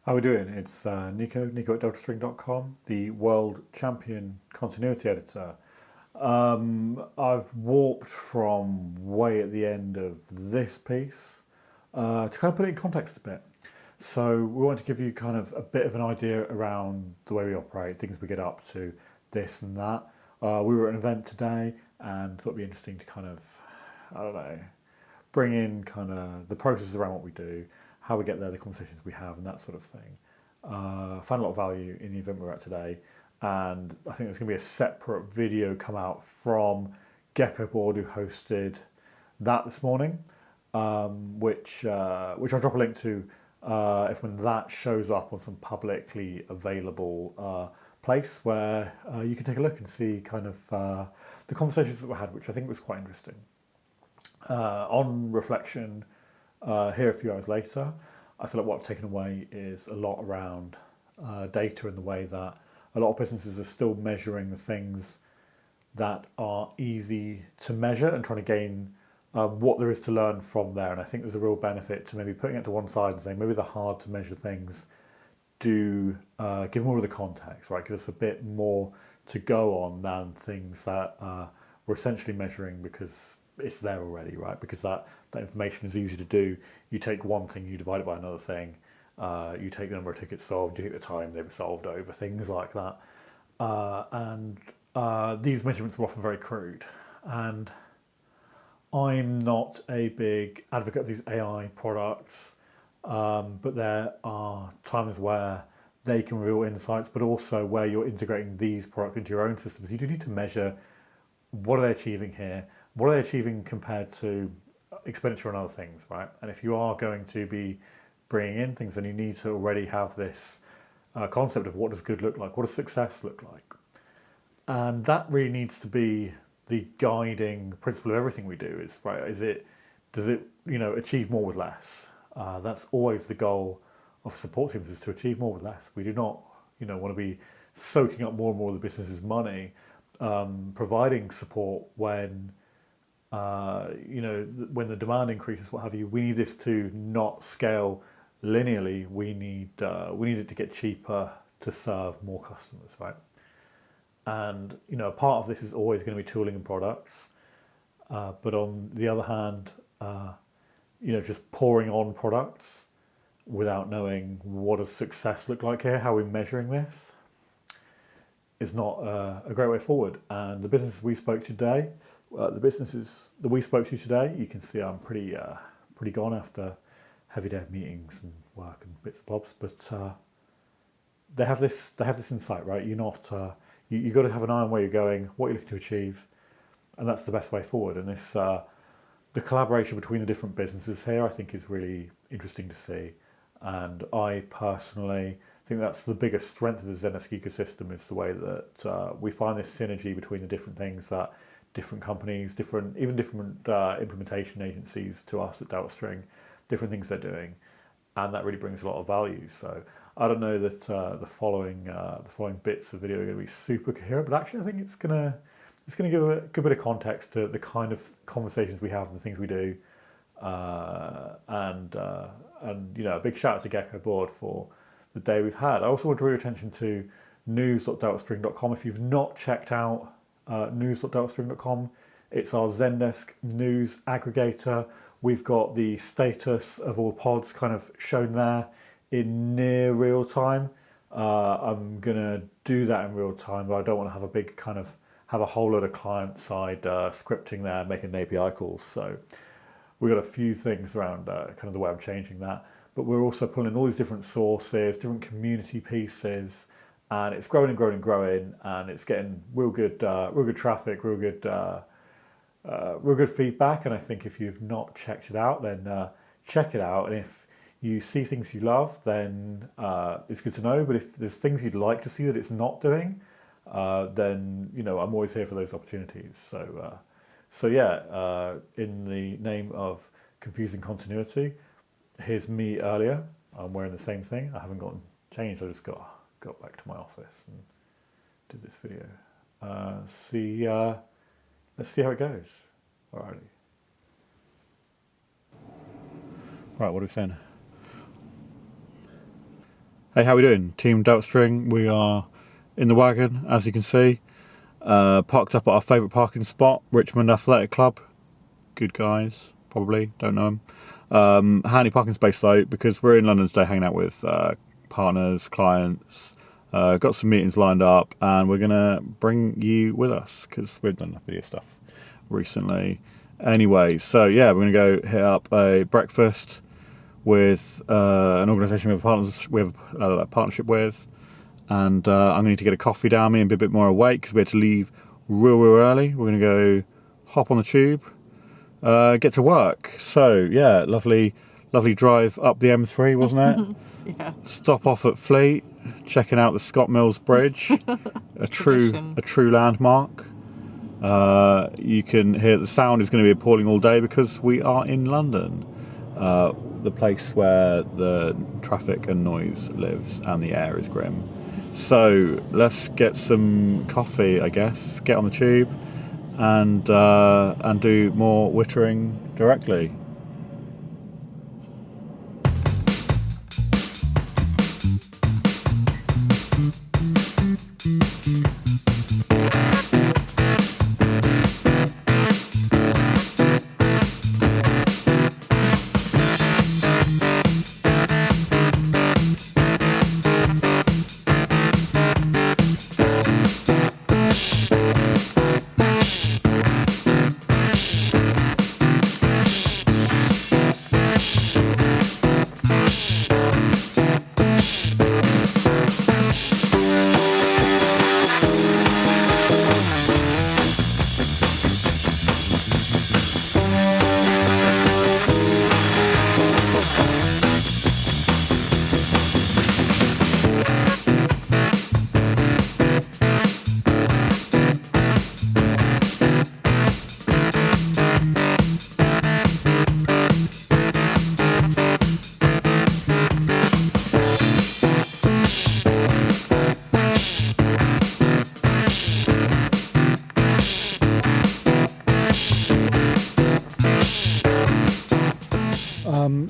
How are we doing? It's Nico at Deltastring.com, the world champion continuity editor. I've warped from way at the end of this piece to kind of put it in context a bit. So we want to give you kind of a bit of an idea around the way we operate, things we get up to, this and that. We were at an event today and thought it'd be interesting to kind of, I don't know, bring in kind of the processes around what we do, how we get there, the conversations we have, and that sort of thing. Found a lot of value in the event we're at today, and I think there's going to be a separate video come out from Gecko Board, who hosted that this morning, which I'll drop a link to if when that shows up on some publicly available place where you can take a look and see kind of the conversations that we had, which I think was quite interesting. On reflection, here a few hours later, I feel like what I've taken away is a lot around data and the way that a lot of businesses are still measuring the things that are easy to measure and trying to gain what there is to learn from there. And I think there's a real benefit to maybe putting it to one side and saying maybe the hard to measure things do give more of the context, right? Give us a bit more to go on than things that we're essentially measuring because it's there already, right? Because that information is easy to do. You take one thing, you divide it by another thing. You take the number of tickets solved, you take the time they were solved over, things like that. And these measurements are often very crude. And I'm not a big advocate of these AI products, but there are times where they can reveal insights, but also where you're integrating these products into your own systems. You do need to measure what are they achieving here, what are they achieving compared to expenditure on other things, right? And if you are going to be bringing in things, then you need to already have this concept of what does good look like, what does success look like. And that really needs to be the guiding principle of everything we do is, right, does it achieve more with less? That's always the goal of support teams, is to achieve more with less. We do not want to be soaking up more and more of the business's money, providing support when when the demand increases, what have you. We need this to not scale linearly. We need it to get cheaper to serve more customers, right? And part of this is always going to be tooling and products, but on the other hand, just pouring on products without knowing what does success look like here, how we're measuring this, is not a great way forward. And the businesses we spoke to today, you can see I'm pretty gone after heavy day of meetings and work and bits and bobs. But they have this insight, right? You're not you got to have an eye on where you're going, what you're looking to achieve, and that's the best way forward. And this the collaboration between the different businesses here, I think, is really interesting to see. And I personally think that's the biggest strength of the Zendesk ecosystem, is the way that we find this synergy between the different things that different companies, different implementation agencies to us at Deltastring, different things they're doing, and that really brings a lot of value. So I don't know that the following bits of video are going to be super coherent, but actually I think it's gonna give a good bit of context to the kind of conversations we have and the things we do, and a big shout out to Gecko Board for the day we've had. I also want to draw your attention to news.deltastring.com. If you've not checked out news.deltastring.com, it's our Zendesk news aggregator. We've got the status of all pods kind of shown there in near real time. I'm gonna do that in real time, but I don't want to have a whole lot of client side scripting there, making API calls. So we've got a few things around kind of the way I'm changing that. But we're also pulling in all these different sources, different community pieces, and it's growing and growing and growing, and it's getting real good traffic, real good feedback. And I think if you've not checked it out, then check it out. And if you see things you love, then it's good to know. But if there's things you'd like to see that it's not doing, then I'm always here for those opportunities. So in the name of confusing continuity, here's me earlier. I'm wearing the same thing. I haven't gotten changed. I just got back to my office and did this video. Let's see how it goes. Alrighty. Right, what are we saying? Hey, how we doing? Team Deltastring. We are in the wagon, as you can see. Parked up at our favourite parking spot, Richmond Athletic Club. Good guys, probably, don't know them. Handy parking space though, because we're in London today hanging out with partners, clients. Got some meetings lined up, and we're going to bring you with us, because we've done enough video stuff recently. Anyway, so yeah, we're going to go hit up a breakfast with an organisation we have a partnership with, and I'm going to get a coffee down me and be a bit more awake because we had to leave real early. We're going to go hop on the tube, get to work. So yeah, lovely drive up the M3, wasn't it? Yeah. Stop off at Fleet, checking out the Scott Mills Bridge, a true landmark. You can hear the sound is going to be appalling all day because we are in London, the place where the traffic and noise lives and the air is grim. So let's get some coffee, I guess, get on the tube and do more wittering directly.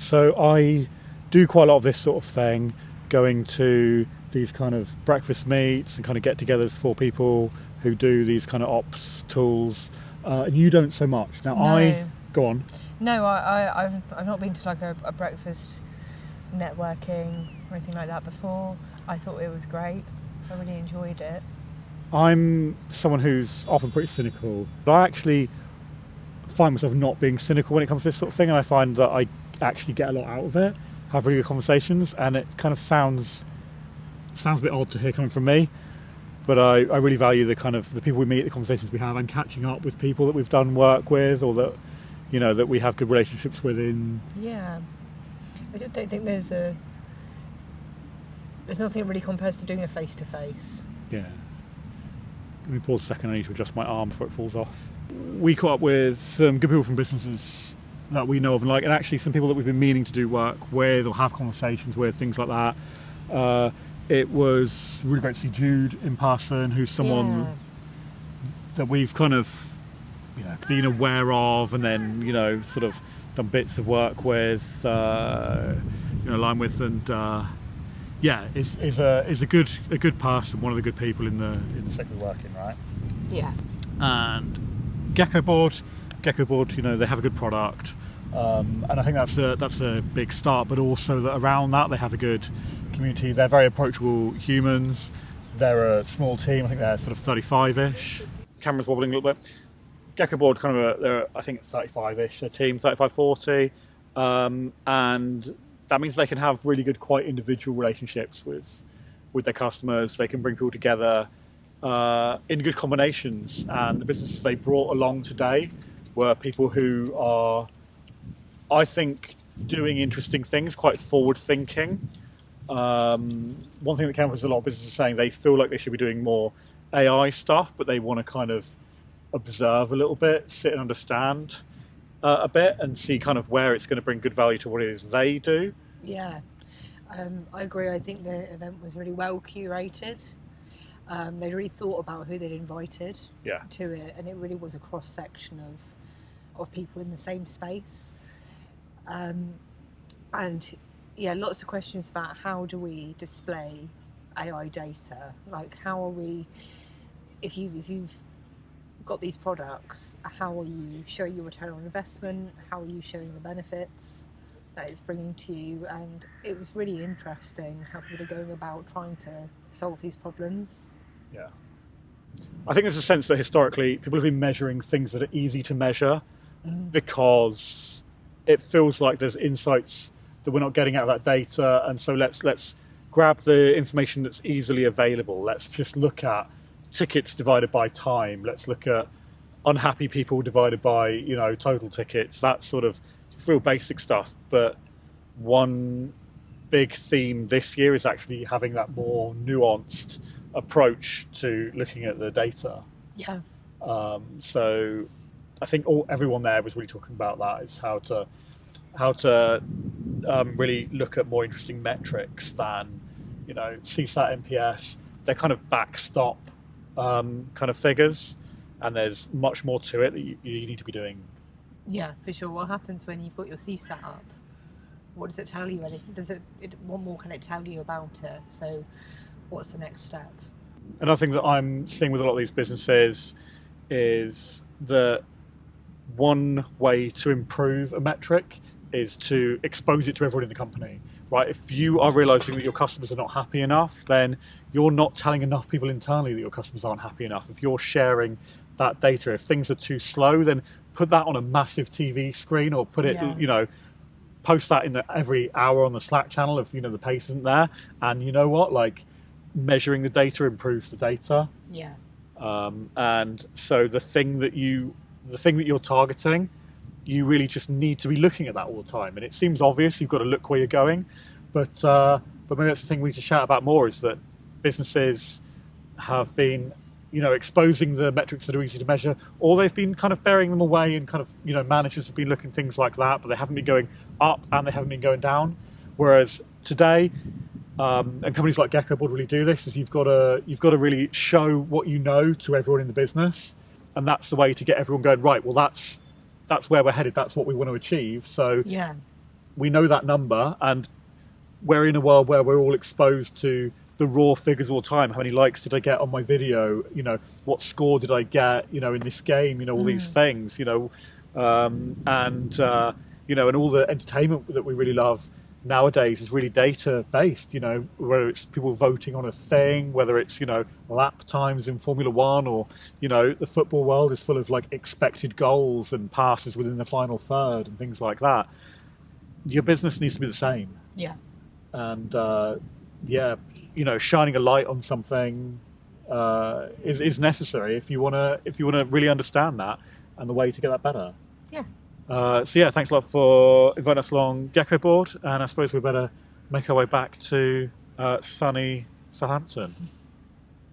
So I do quite a lot of this sort of thing, going to these kind of breakfast meets and kind of get-togethers for people who do these kind of ops tools. And you don't so much. Now No. Go on. No, I've not been to like a breakfast networking or anything like that before. I thought it was great. I really enjoyed it. I'm someone who's often pretty cynical, but I actually find myself not being cynical when it comes to this sort of thing, and I find that I actually get a lot out of it, have really good conversations, and it kind of sounds a bit odd to hear coming from me, but I really value the kind of the people we meet, the conversations we have, and catching up with people that we've done work with or that, you know, that we have good relationships with in. Yeah. I don't think there's nothing that really compares to doing a face-to-face. Yeah. Let me pause a second, I need to adjust my arm before it falls off. We caught up with some good people from businesses that we know of and like, and actually some people that we've been meaning to do work with or have conversations with, things like that. It was really great to see Jude in person, who's someone that we've kind of, you know, been aware of, and then, you know, sort of done bits of work with, you know, line with, and yeah, is a good person, one of the good people in the sector we work in, right? Yeah. And Gecko Board, you know, they have a good product, and I think that's a big start. But also that around that they have a good community. They're very approachable humans. They're a small team. I think they're sort of 35-ish. Camera's wobbling a little bit. Gecko Board kind of they're I think 35-ish. A team 35-40, and that means they can have really good, quite individual relationships with their customers. They can bring people together in good combinations, and the businesses they brought along today were people who are, I think, doing interesting things, quite forward thinking. One thing that came up was a lot of businesses saying they feel like they should be doing more AI stuff, but they want to kind of observe a little bit, sit and understand a bit, and see kind of where it's going to bring good value to what it is they do. Yeah, I agree. I think the event was really well curated. They'd really thought about who they'd invited to it, and it really was a cross section of people in the same space. And yeah, lots of questions about how do we display AI data? Like, how are we, if you've got these products, how are you showing your return on investment? How are you showing the benefits that it's bringing to you? And it was really interesting how people are going about trying to solve these problems. Yeah. I think there's a sense that historically people have been measuring things that are easy to measure because it feels like there's insights that we're not getting out of that data, and so let's grab the information that's easily available. Let's just look at tickets divided by time. Let's look at unhappy people divided by total tickets. That sort of real basic stuff. But one big theme this year is actually having that more nuanced approach to looking at the data. Yeah. So I think everyone there was really talking about that, is how to really look at more interesting metrics than CSAT, NPS. They're kind of backstop kind of figures, and there's much more to it that you need to be doing. Yeah, for sure. What happens when you've got your CSAT up? What does it tell you? What more can it tell you about it? So what's the next step? Another thing that I'm seeing with a lot of these businesses is that one way to improve a metric is to expose it to everyone in the company, right? If you are realizing that your customers are not happy enough, then you're not telling enough people internally that your customers aren't happy enough. If you're sharing that data, if things are too slow, then put that on a massive TV screen, or put it, post that in every hour on the Slack channel if the pace isn't there. And you know what? Like, measuring the data improves the data. Yeah. And so the thing that you're targeting, you really just need to be looking at that all the time. And it seems obvious, you've got to look where you're going, but maybe that's the thing we need to shout about more, is that businesses have been exposing the metrics that are easy to measure, or they've been kind of burying them away, and kind of managers have been looking at things like that, but they haven't been going up and they haven't been going down. Whereas today, and companies like Geckoboard really do this, is you've got to really show what you know to everyone in the business, and that's the way to get everyone going, right, well that's where we're headed, that's what we want to achieve. So yeah, we know that number, and we're in a world where we're all exposed to the raw figures all the time. How many likes did I get on my video? What score did I get? In this game? All these things. And and all the entertainment that we really love nowadays is really data based. Whether it's people voting on a thing, whether it's lap times in Formula One, or the football world is full of like expected goals and passes within the final third and things like that. Your business needs to be the same. Yeah. And shining a light on something is necessary if you want to really understand that, and the way to get that better. Yeah. Thanks a lot for inviting us along Geckoboard, and I suppose we better make our way back to sunny Southampton.